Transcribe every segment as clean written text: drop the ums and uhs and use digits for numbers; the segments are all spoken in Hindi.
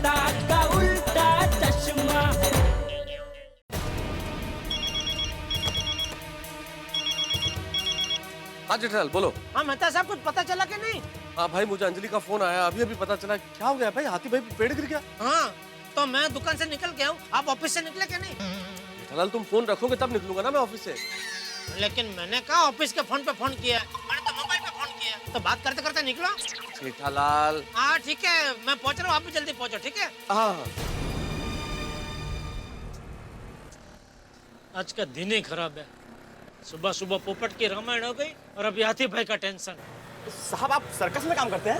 मेहता का उल्टा चश्मा। हाँ जेठालाल बोलो। हाँ मेहता साहब, कुछ पता चला कि नहीं? हाँ भाई, मुझे अंजलि का फोन आया, अभी अभी पता चला। क्या हो गया भाई? हाथी भाई पे पेड़ गिर गया? हाँ, तो मैं दुकान से निकल गया हूँ, आप ऑफिस से निकले क्या नहीं? जेठालाल तुम फोन रखोगे तब निकलूंगा ना मैं ऑफिस से। लेकिन मैंने कहा ऑफिस के फोन पे फोन किया, मैंने तो मोबाइल पे फोन किया, तो बात करते करते निकलो। जेठालाल। हाँ ठीक है, मैं पहुँच रहा हूँ, आप भी जल्दी पहुँचो, ठीक है? हाँ। आज का दिन ही खराब है। सुबह सुबह पोपट की रामायण हो गई और अभी हाथी भाई का टेंशन। साहब आप सर्कस में काम करते हैं?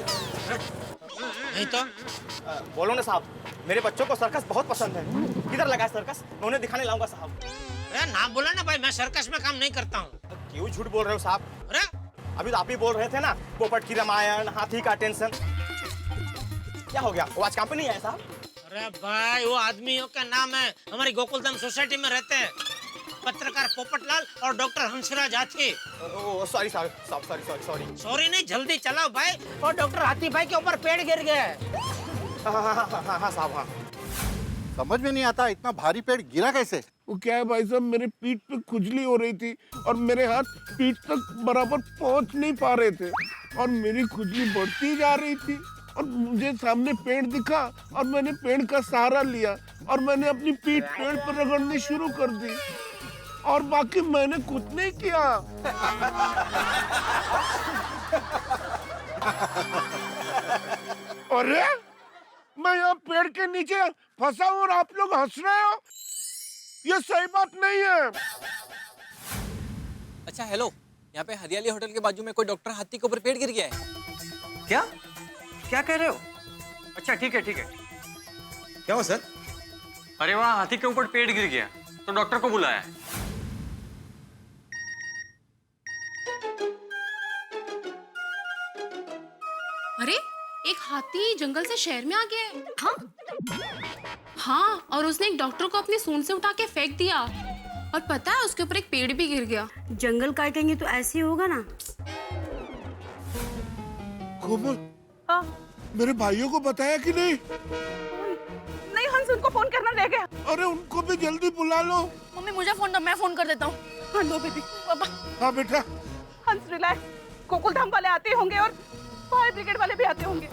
नहीं तो बोलो ना साहब, मेरे बच्चों को सर्कस बहुत पसंद है। किधर लगा है सर्कस? मैं उन्हें दिखाने लाऊंगा साहब। अरे ना बोला ना भाई, मैं सर्कस में काम नहीं करता हूँ। क्यों झूठ बोल रहे हो साहब? अरे अभी तो आप ही बोल रहे थे ना, पोपट की रामायण, हाथी का टेंशन। क्या हो गया? वो आज काम पे नहीं आया साहब? अरे भाई, वो आदमियों का नाम है, हमारी गोकुलधाम सोसाइटी में रहते हैं, पत्रकार पोपटलाल और डॉक्टर हंसराज हाथी। सॉरी साहब, सॉरी। सॉरी नहीं, जल्दी चलाओ भाई, और डॉक्टर हाथी भाई के ऊपर पेड़ गिर गया है। हाँ साहब, हाँ। समझ में नहीं आता इतना भारी पेड़ गिरा कैसे? वो क्या है भाई साहब, मेरे पीठ पे खुजली हो रही थी और मेरे हाथ पीठ तक बराबर पहुंच नहीं पा रहे थे और मेरी खुजली बढ़ती जा रही थी और मुझे सामने पेड़ दिखा और मैंने पेड़ का सहारा लिया और मैंने अपनी पीठ पेड़ पर रगड़नी शुरू कर दी और बाकी मैंने कुछ नहीं किया। अरे मैं यहाँ पेड़ के नीचे फंसा हूँ और आप लोग हंस रहे हो, ये सही बात नहीं है। अच्छा हेलो, यहाँ पे हरियाली होटल के बाजू में कोई डॉक्टर हाथी के ऊपर पेड़ गिर गया है। क्या क्या कह रहे हो? अच्छा ठीक है क्या हो सर? अरे वहाँ हाथी के ऊपर पेड़ गिर गया तो डॉक्टर को बुलाया है। अरे एक हाथी जंगल से शहर में आ गया है। हाँ, और उसने एक डॉक्टर को अपनी सूंड से उठा के फेंक दिया और पता है उसके ऊपर एक पेड़ भी गिर गया। जंगल काटेंगे तो ऐसे ही होगा ना। कोमल, हाँ? मेरे भाइयों को बताया कि नहीं? नहीं हंस, उनको फोन करना रह गया। अरे उनको भी जल्दी बुला लो। मम्मी मुझे फोन दो, मैं फोन कर देता हूँ। हाँ लो बेबी। पापा। हाँ बेटा। हंस रिलैक्स, गोकुलधाम वाले आते होंगे और फायर ब्रिगेड वाले भी आते होंगे।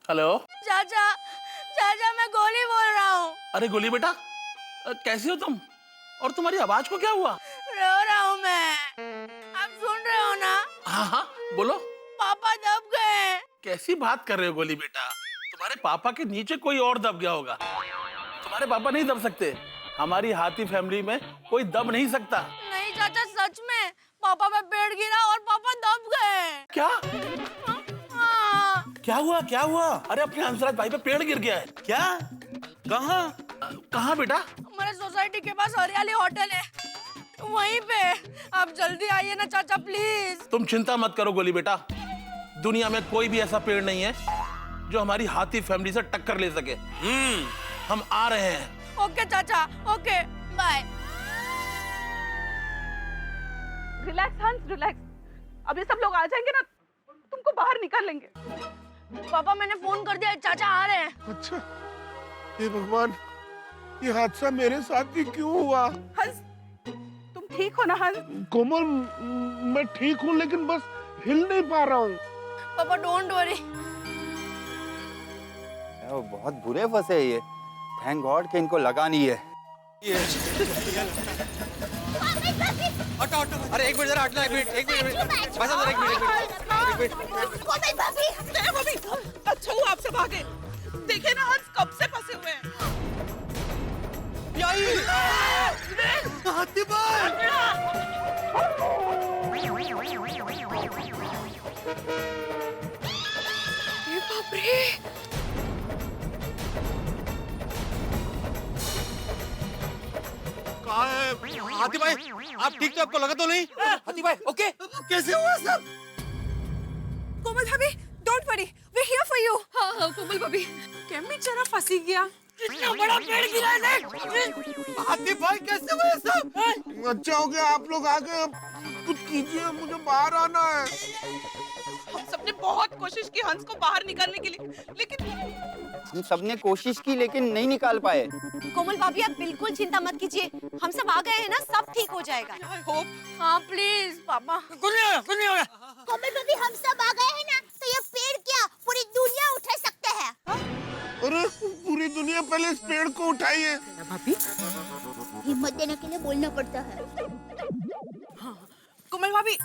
हेलो चाचा, चाचा मैं गोली बोल रहा हूँ। अरे गोली बेटा, कैसी हो तुम? और तुम्हारी आवाज को क्या हुआ? रो रहा हूँ मैं, आप सुन रहे हो ना? हाँ बोलो। पापा दब गए। कैसी बात कर रहे हो गोली बेटा? तुम्हारे पापा के नीचे कोई और दब गया होगा। तुम्हारे पापा नहीं दब सकते, हमारी हाथी फैमिली में कोई दब नहीं सकता। नहीं चाचा, सच में पापा पे पेड़ गिरा और पापा दब गए। क्या? हाँ। क्या हुआ? अरे अपने हंसराज भाई पे पेड़ गिर गया है क्या? कहाँ बेटा? हमारे सोसाइटी के पास हरियाली होटल है, वहीं पे। आप जल्दी आइए ना चाचा प्लीज। तुम चिंता मत करो गोली बेटा, दुनिया में कोई भी ऐसा पेड़ नहीं है जो हमारी हाथी फैमिली से टक्कर ले सके। हम आ रहे हैं। ओके चाचा, ओके बाय। रिलैक्स हंस, रिलैक्स। अब ये सब लोग आ जाएंगे ना, तुमको बाहर निकाल लेंगे। पापा मैंने फोन कर दिया, चाचा आ रहे हैं। अच्छा, हे भगवान, ये हादसा मेरे साथ ही क्यों हुआ? हंस, तुम ठीक हो ना हंस? कोमल, मैं ठीक हूँ लेकिन बस हिल नहीं पा रहा हूँ। पापा डोंट वरी। वो बहुत बुरे फंसे ये, थैंक गॉड कि इनको लगा नहीं है। अरे एक मिनट जरा हटना, एक मिनट भाई साहब, एक मिनट। अच्छा हुआ आपसे भागे, देखे ना हंस कब से फंसे हुए हैं। हाथी भाई! ये बाप रे! हाथी भाई, आप ठीक थे? आपको लगा तो नहीं? हाथी भाई ओके? कैसे हुआ सब? कोमल भाभी, don't worry, we here for you. हाँ कोमल भाभी। क्या बेचारा फंसी गया। इतना बड़ा पेड़ गिरा है। हाथी भाई कैसे हुआ सब? अच्छा हो गया आप लोग आ गए। अब कुछ कीजिए, मुझे बाहर आना है। हम सबने बहुत कोशिश की हंस को बाहर निकालने के लिए, लेकिन हम सबने कोशिश की लेकिन नहीं निकाल पाए। कोमल भाभी आप बिल्कुल चिंता मत कीजिए, हम सब आ गए हैं ना, सब ठीक हो जाएगा। I hope. हाँ प्लीज पापा। कुछ नहीं होगा, कुछ नहीं होगा। कोमल भाभी हम सब आ गए हैं ना, तो ये पेड़ क्या पूरी दुनिया उठा सकते हैं। अरे पूरी दुनिया पहले इस पेड़ को उठाइए। भाभी हिम्मत देने के लिए बोलना पड़ता है। कोमल भाभी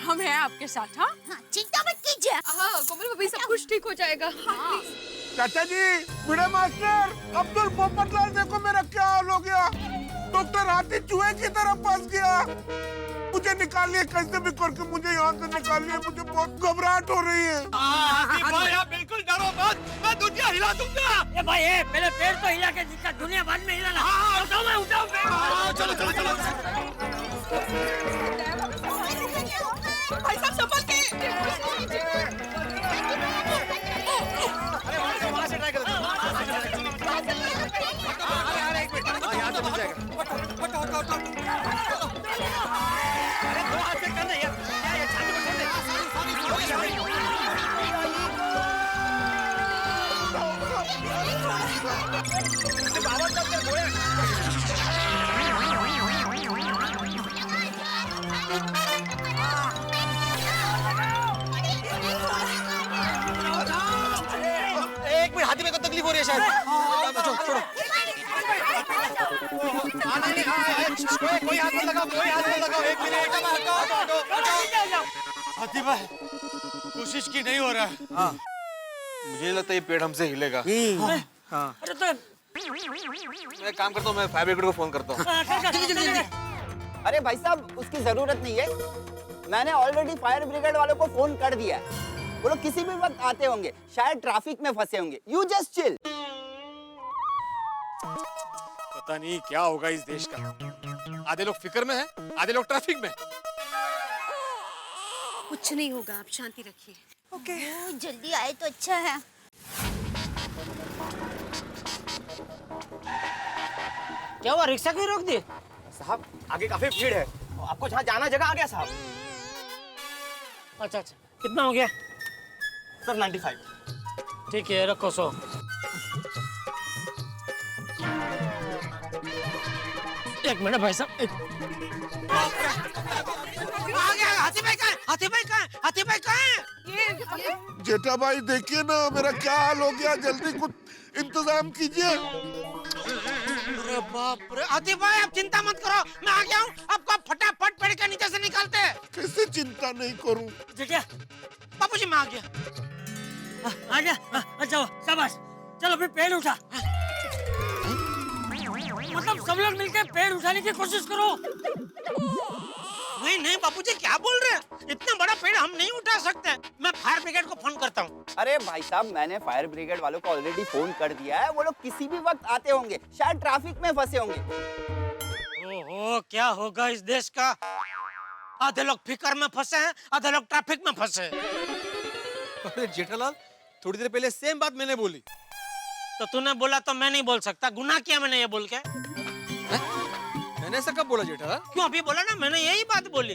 हम हैं आपके साथ। हाँ चिंता मत कीजिए। हाँ कोमल भाभी सब कुछ ठीक हो जाएगा। हाँ चाचा जी, भिड़े मास्टर, अब्दुल पोपटलाल देखो मेरा क्या हाल हो गया। डॉक्टर हाथी चूहे की तरह फंस गया। मुझे निकालिए कैसे भी करके, मुझे यहाँ से निकालिए, मुझे बहुत घबराहट हो रही है। बिल्कुल डरो मत, मैं दुनिया हिला दूंगा। ए भाई पहले पेड़ तो हिला के जिसका दुनिया बाद में हिलाना। उठाओ मैं उठाओ पेड़। चलो चलो चलो। भाई साहब संभल के। अरे वहाँ से ट्राई करो। एक मिनट, यहाँ तो मिल जाएगा। अरे दो हाथ से कर दे यार, ये छाती में छोड़ दे। आवाज कम कर बोले। एक मिनट, हाथी में को तकलीफ हो रही है शायद। छोड़ो। कोई हाथ मत लगाओ, कोई हाथ मत लगाओ। एक मिनट, हाथी भाई कोशिश की नहीं हो रहा है। हाँ मुझे नहीं लगता ये पेड़ हमसे हिलेगा। हाँ अरे तो मैं काम करता हूँ, मैं फायर ब्रिगेड को फोन करता हूँ। अरे भाई साहब उसकी जरूरत नहीं है, मैंने ऑलरेडी फायर ब्रिगेड वालों को फोन कर दिया है। वो लोग किसी भी वक्त आते होंगे, शायद ट्रैफिक में फंसे होंगे। You just chill. पता नहीं क्या होगा इस देश का। आधे लोग फिक्र में हैं, आधे लोग ट्रैफिक में। कुछ नहीं होगा, आप शांति रखिए। ओके जल्दी आए तो अच्छा है। क्या हुआ, रिक्शा क्यों रोक दी? साहब आगे काफी भीड़ है, आपको जहाँ जाना जगह आ गया साहब। अच्छा अच्छा, कितना हो गया? सर 95। ठीक है रखो 100। एक मिनट भाई साहब। आ गया। हाथी भाई कहाँ है? हाथी भाई कहाँ है? हाथी भाई कहाँ है? जेठा भाई देखिए ना मेरा क्या हाल हो गया, जल्दी कुछ इंतजाम कीजिए। अरे बाप रे, हाथी भाई आप चिंता मत करो, मैं आ गया हूँ। आपको फटाफट पेड़ के नीचे से निकालते हैं। कैसे चिंता नहीं करूं? जेठिया, बाबूजी मैं आ गया। आ गया? अच्छा शाबाश, चलो फिर पेड़ उठा। मतलब सब लोग मिलकर पेड़ उठाने की कोशिश करो। नहीं नहीं बाबूजी क्या बोल रहे हैं, इतना बड़ा पेड़ हम नहीं उठा सकते। मैं फायर ब्रिगेड को फोन करता हूँ। अरे भाई साहब मैंने फायर ब्रिगेड वालों को ऑलरेडी फोन कर दिया है, वो लोग किसी भी वक्त आते होंगे, शायद ट्रैफिक में फंसे होंगे। ओहो क्या होगा इस देश का। आधे लोग फिकर में फंसे हैं, आधे लोग ट्रैफिक में फंसे हैं। अरे जेठालाल थोड़ी देर पहले सेम बात मैंने बोली। तो तूने बोला तो मैं नहीं बोल सकता, गुनाह किया मैंने ये बोल के। मैंने ऐसा कब बोला जेठालाल? क्यों अभी बोला ना, मैंने यही बात बोली।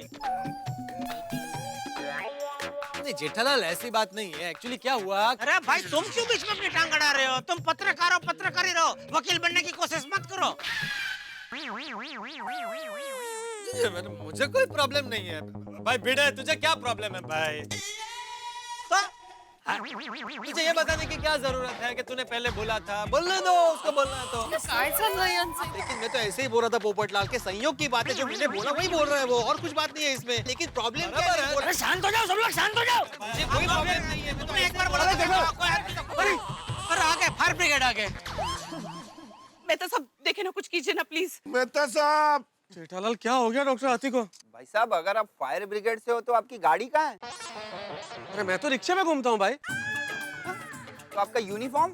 नहीं जेठालाल ऐसी बात नहीं है, एक्चुअली क्या हुआ। अरे भाई तुम क्यों बीच में अपनी टांग अड़ा रहे हो? तुम पत्रकार हो, पत्रकार ही रहो, वकील बनने की कोशिश मत करो। मुझे कोई प्रॉब्लम नहीं है भाई। भिड़े तुझे क्या प्रॉब्लम है भाई? तो मुझे ये बताने की क्या जरूरत है कि तूने पहले बोला था? बोलने दो उसको, बोलना तो। लेकिन मैं तो ऐसे ही बोल रहा था पोपटलाल के संयोग की बात है, जो मैंने बोला वही बोल रहा है वो, और कुछ बात नहीं है इसमें। लेकिन प्रॉब्लम क्या है? अरे शांत हो जाओ सब लोग, शांत हो जाओ। मुझे कोई प्रॉब्लम नहीं है। तुम्हें एक बार बोला था। अरे आ गए फायर ब्रिगेड आ गए। मेहता साहब देखे ना, कुछ कीजिए ना प्लीज। मेहता साहब। जेठालाल क्या हो गया डॉक्टर हाथी को? भाई साहब अगर आप फायर ब्रिगेड से हो तो आपकी गाड़ी कहाँ है? अरे मैं तो रिक्शा में घूमता हूँ भाई। तो आपका यूनिफॉर्म?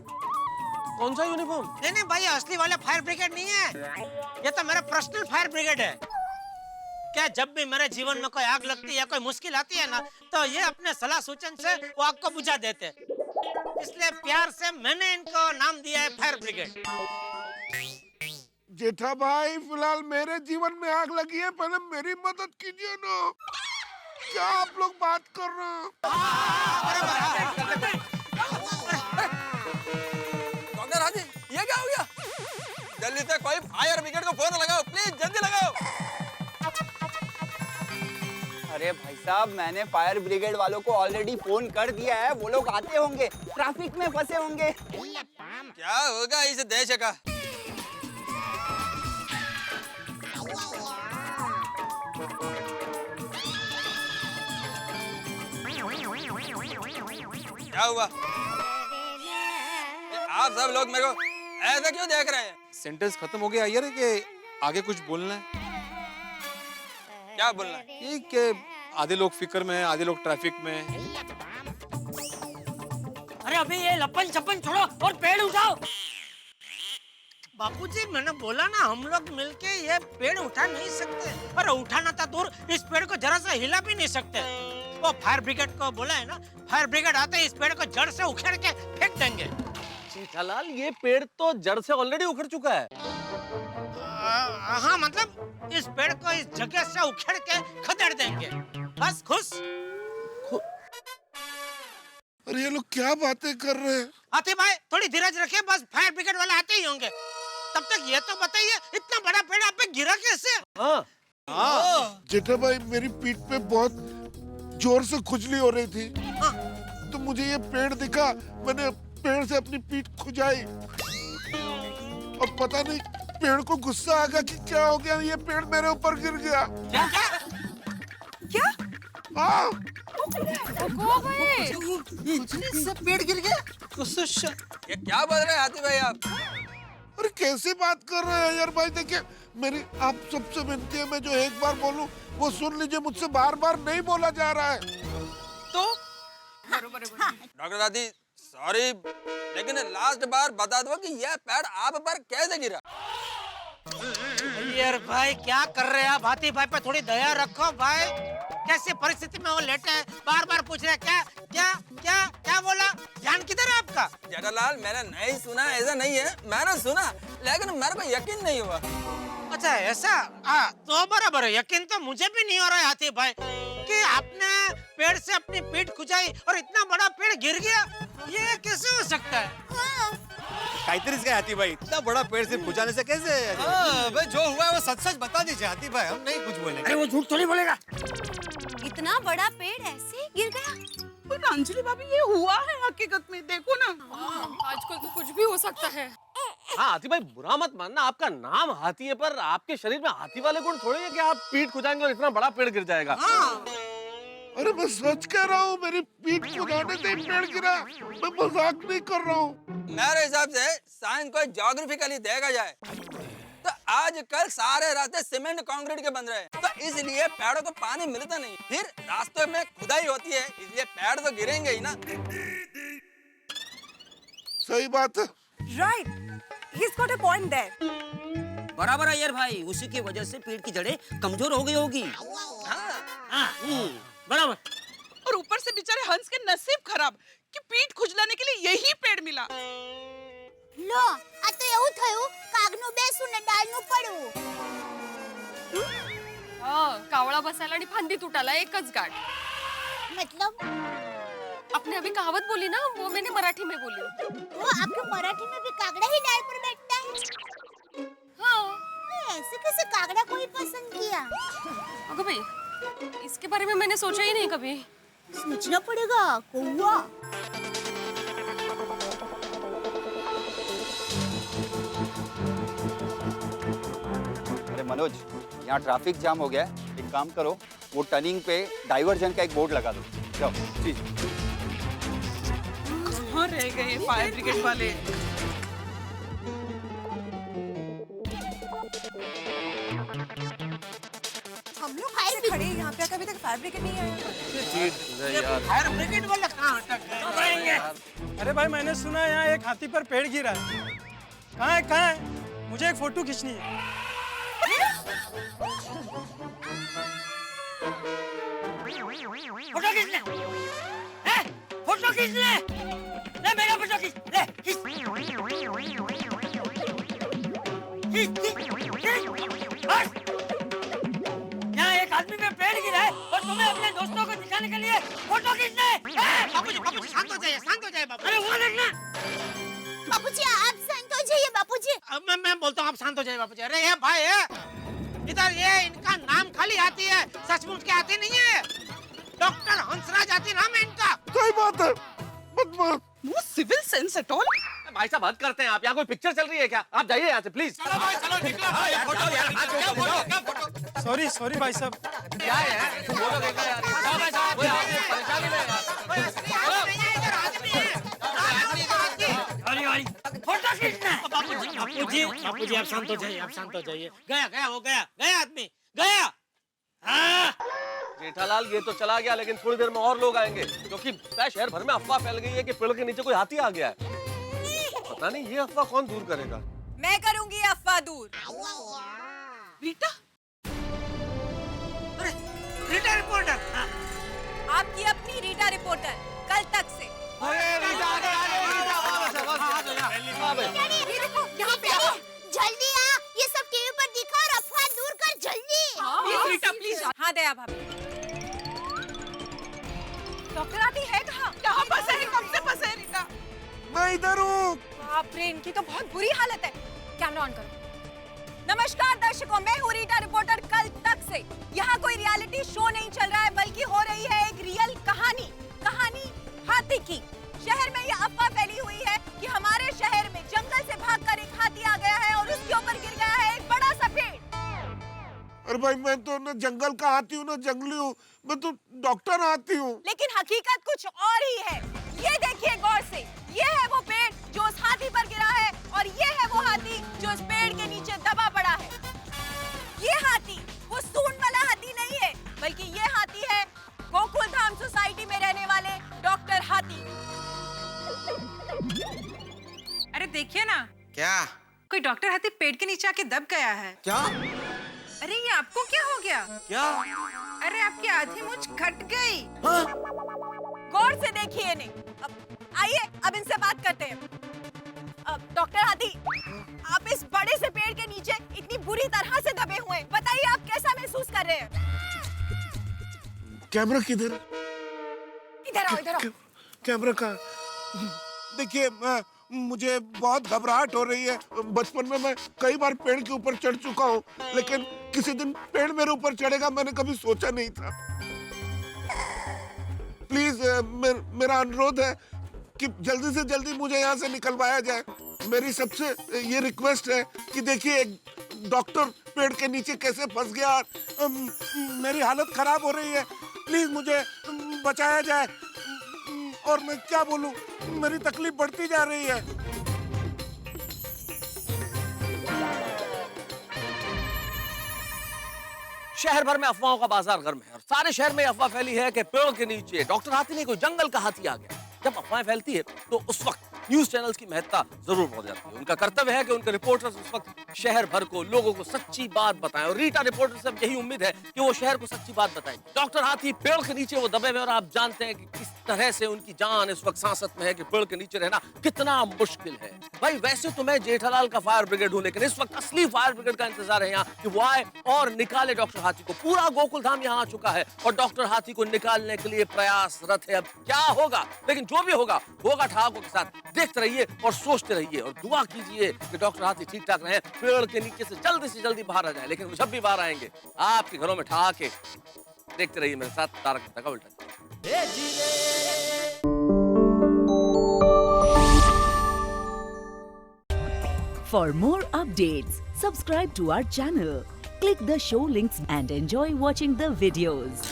कौन सा यूनिफॉर्म? नहीं नहीं भाई, असली वाले फायर ब्रिगेड नहीं है, ये तो मेरा पर्सनल फायर ब्रिगेड है। क्या जब भी मेरे जीवन में कोई आग लगती है या कोई मुश्किल आती है ना, तो ये अपने सलाह सूचन से वो आग को बुझा देते। इसलिए प्यार से मैंने इनको नाम दिया है फायर ब्रिगेड। जेठा भाई फिलहाल मेरे जीवन में आग लगी है, पहले मेरी मदद कीजिए ना। क्या आप लोग बात कर रहे हो? डॉक्टर हाजी, ये क्या हो गया? जल्दी से कोई फायर ब्रिगेड को फोन लगाओ, प्लीज जल्दी लगाओ। अरे भाई साहब, मैंने फायर ब्रिगेड वालों को ऑलरेडी फोन कर दिया है, वो लोग आते होंगे, ट्रैफिक में फंसे होंगे। क्या होगा इस देश का? क्या हुआ? आप सब लोग मेरे को ऐसा क्यों देख रहे हैं? सेंटेंस खत्म हो गया यार कि आगे कुछ बोलना है? क्या बोलना है? ये कि आधे लोग फिक्र में हैं, आधे लोग ट्रैफिक में। अरे अभी ये लपन छपन छोड़ो और पेड़ उठाओ। बापूजी, मैंने बोला ना, हम लोग मिलके ये पेड़ उठा नहीं सकते। और उठाना था दूर, इस पेड़ को जरा सा हिला भी नहीं सकते। वो फायर ब्रिगेड को बोला है ना, फायर ब्रिगेड आते ही इस पेड़ को जड़ से उखेड़ के फेंक देंगे। जेठालाल, ये पेड़ तो जड़ से ऑलरेडी उखड़ चुका है। हाँ, मतलब इस पेड़ को इस जगह से उखेड़ के खदेड़ देंगे। बस खुश। अरे ये लोग क्या बातें कर रहे हैं? आते भाई, थोड़ी धीरज रखिए, बस फायर ब्रिगेड वाले आते ही होंगे। तब तक ये तो बताइए, इतना बड़ा पेड़ आप पे गिरा कैसे? जेठा भाई, मेरी पीठ पे बहुत जोर से खुजली हो रही थी। तो मुझे ये पेड़ दिखा, मैंने पेड़ से अपनी पीठ खुजाई और पता नहीं पेड़ को गुस्सा आ गया कि क्या हो गया, ये पेड़ मेरे ऊपर गिर गया। क्या? हाँ। पेड़ गिर गया? ये क्या बोल रहे हैं हाथी भाई आप? अरे कैसे बात कर रहे हैं यार भाई? देखिए, मेरी आप सबसे विनती है, मैं जो एक बार बोलूं वो सुन लीजिए, मुझसे बार बार नहीं बोला जा रहा है। तो डॉक्टर दादी, सॉरी, लेकिन लास्ट बार बता दो कि यह पेड़ आप पर कैसे गिरा? यार भाई, क्या कर रहे हैं आप? हाथी भाई पे थोड़ी दया रखो भाई। कैसी परिस्थिति में वो लेटे हैं, बार बार पूछ रहे हैं क्या क्या क्या क्या बोला? ध्यान किधर है आपका? जेठालाल, मैंने नहीं सुना, ऐसा नहीं है, मैंने सुना, लेकिन मेरे को यकीन नहीं हुआ। अच्छा ऐसा? तो बराबर है, यकीन तो मुझे भी नहीं हो रहा है हाथी भाई कि आपने पेड़ से अपनी पीठ खुजाई और इतना बड़ा पेड़ गिर गया। ये कैसे हो सकता है? कायतरीच काय हाथी भाई, इतना बड़ा पेड़ सिर्फ खुजाने से कैसे? भाई जो हुआ है वो सच सच बता दीजिए हाथी भाई, हम नहीं कुछ बोलेंगे। अरे वो झूठ थोड़ी बोलेगा। इतना बड़ा पेड़ ऐसे गिर गया? अंजलि भाभी, ये हुआ है हकीकत में, देखो ना। आजकल तो कुछ भी हो सकता है। हाँ हाथी भाई, बुरा मत मानना, आपका नाम हाथी है, पर आपके शरीर में हाथी वाले गुण थोड़े हैं कि आप पीठ खुजाएंगे और इतना बड़ा पेड़ गिर जाएगा। अरे मैं सच कह रहा हूँ, मेरी पीठ खुजाने से ही पेड़ गिरा, मैं मजाक नहीं कर रहा हूँ। मेरे हिसाब से साइंस को ज्योग्राफिकली देखा जाए तो आजकल सारे रास्ते सीमेंट कंक्रीट के बन रहे हैं, तो इसलिए पेड़ों को पानी मिलता नहीं, फिर रास्तों में खुदाई होती है, इसलिए पेड़ तो गिरेंगे ही ना। सही बात है। Right, he's got a point there. बराबर है यार भाई, उसी की वजह से पेड़ की जड़ें कमजोर हो गई होगी। बराबर। और ऊपर से बेचारे हंस के नसीब खराब कि पीठ खुजलाने के लिए यही पेड़ मिला। लो, आ तो એવું થયું, કાગનું બેસું ને ડાળનું પડવું। कावळा बसायला आणि फांदी तुटायला एकच गाठ। मतलब आपने अभी कहावत बोली ना, वो मैंने मराठी में बोली। वो आपके मराठी में भी कागड़ा ही डाल पर बैठता है? हाँ। ऐसे कैसे कागड़ा कोई पसंद किया? अगं भाई, इसके बारे में मैंने सोचा ही नहीं कभी। सोचना पड़ेगा कौवा। अरे मनोज, यहाँ ट्रैफिक जाम हो गया है, एक काम करो, वो टर्निंग पे डाइवर्जन का एक बोर्ड लगा दो। जाओ जी। कहाँ रह गए फायर ब्रिगेड वाले? हम लोग फायर खड़े यहाँ पे, कभी तक फायर ब्रिगेड नहीं आया। फायर ब्रिगेड वाले कहाँ अटक गए? अरे भाई, मैंने सुना है यहाँ एक हाथी पर पेड़ गिरा है। कहाँ है? मुझे एक फोटो खींचनी है। फोटो खींच ले, फोटो खींच ले, मेरा फोटो खींच ले, यहाँ एक आदमी में पेड़ गिरा है और तुम्हें अपने दोस्तों को दिखाने के लिए फोटो खींचना है। बापूजी शांत हो जाइए बापू। अरे वो देखना। बापूजी आप शांत हो जाइए बापूजी। मैं बोलता हूँ आप शांत हो जाइए बापूजी। अरे ये भाई है इधर, ये इनका नाम खाली आती है, सचमुच के आती नहीं है। डॉक्टर हंसराज आती नाम है इनका। सही बात है, बदमाश। No civil sense at all. भाई साहब हद करते हैं आप, यहाँ कोई पिक्चर चल रही है क्या? आप जाइए यहाँ से प्लीज। सॉरी भाई साहब। क्या है फोटो देखना यार, परेशानी में फोटो खींचना है। बापूजी आप शांत हो जाइए। गया वो गया आदमी गया। जेठालाल ये तो चला गया, लेकिन थोड़ी देर में और लोग आएंगे, क्योंकि शहर भर में अफवाह फैल गई है कि पेड़ के नीचे कोई हाथी आ गया है। पता नहीं ये अफवाह कौन दूर करेगा। मैं करूंगी अफवाह दूर। रीटा, अरे रीटा रिपोर्टर। आपकी अपनी रीटा रिपोर्टर कल तक से। यहाँ पे जल्दी आ, ये सब टीवी पर दिखा और अफवाह दूर कर जल्दी। रीटा प्लीज। हाँ दया भाभी। डॉक्टर आती है कहाँ? कहाँ फंसे है? कब से फंसे है रीटा? मैं इधर हूँ। बाप रे, इनकी तो बहुत बुरी हालत है। कैमरा ऑन करो। नमस्कार दर्शकों, मैं हूँ रीटा रिपोर्टर कल तक से। यहाँ कोई रियलिटी शो नहीं चल रहा है, बल्कि हो रही है एक रियल कहानी हाथी की। शहर में यह अफवाह फैली हुई है कि हमारे शहर में जंगल से भागकर एक हाथी आ गया है और उसके ऊपर गिर गया है एक बड़ा सा पेड़। अरे भाई मैं तो न जंगल का हाथी हूँ न जंगली हूँ, मैं तो डॉक्टर हाथी हूँ। लेकिन हकीकत कुछ और ही है। ये देखिए गौर से, ये है वो पेड़ जो उस हाथी पर गिरा है और ये है वो हाथी जो उस पेड़ के नीचे दबा पड़ा है। ये हाथी वो सूंड वाला हाथी नहीं है, बल्कि ये हाथी है गोकुल धाम सोसाइटी में रहने वाले डॉक्टर हाथी। अरे देखिए ना, क्या कोई डॉक्टर हाथी पेड़ के नीचे आके दब गया है। क्या? अरे ये आपको क्या हो गया? क्या? अरे आपकी आधी मूंछ कट गई। गौर से देखिए इन्हें। आइए अब इनसे बात करते हैं। डॉक्टर हाथी, आप इस बड़े से पेड़ के नीचे इतनी बुरी तरह से दबे हुए हैं, बताइए आप कैसा महसूस कर रहे हैं? कैमरा किधर? इधर आओ। कैमरा कहाँ? देखिए मुझे बहुत घबराहट हो रही है। बचपन में मैं कई बार पेड़ के ऊपर चढ़ चुका हूँ, लेकिन किसी दिन पेड़ मेरे ऊपर चढ़ेगा मैंने कभी सोचा नहीं था। प्लीज मेरा अनुरोध है कि जल्दी से जल्दी मुझे यहाँ से निकलवाया जाए। मेरी सबसे ये रिक्वेस्ट है कि देखिए एक डॉक्टर पेड़ के नीचे कैसे फंस गया। मेरी हालत खराब हो रही है, प्लीज मुझे बचाया जाए। और मैं क्या बोलूं, मेरी तकलीफ बढ़ती जा रही है। शहर भर में अफवाहों का बाजार गर्म है और सारे शहर में अफवाह फैली है कि पेड़ के नीचे डॉक्टर हाथी नहीं कोई जंगल का हाथी आ गया। जब अफवाहें फैलती है तो उस वक्त न्यूज चैनल्स की महत्ता जरूर बढ़ जाती है। उनका कर्तव्य है कि उनके रिपोर्टर्स उस वक्त शहर भर को, लोगों को सच्ची बात बताएं और रीटा रिपोर्टर से यही उम्मीद है कि वो शहर को सच्ची बात बताएं। डॉक्टर हाथी पेड़ के नीचे वो दबे हुए और आप जानते हैं कि किस तरह से उनकी जान इस वक्त सांसत में है कि पेड़ के नीचे रहना कितना मुश्किल है। भाई वैसे तो मैं जेठालाल का फायर ब्रिगेड हूँ, लेकिन इस वक्त असली फायर ब्रिगेड का इंतजार है यहाँ कि वो आए और निकाले डॉक्टर हाथी को। पूरा गोकुल धाम यहाँ आ चुका है और डॉक्टर हाथी को निकालने के लिए प्रयासरत है। अब क्या होगा, लेकिन जो भी होगा ठहाकों के साथ देखते रहिए और सोचते रहिए और दुआ कीजिए कि डॉक्टर हाथी ठीक ठाक रहे, पेड़ के नीचे से जल्दी बाहर आ जाए। लेकिन जब भी बाहर आएंगे आपके घरों में ठहाके देखते रहिए मेरे साथ तारक मेहता का उल्टा चश्मा। For more updates, subscribe to our channel, click the show links and enjoy watching the videos.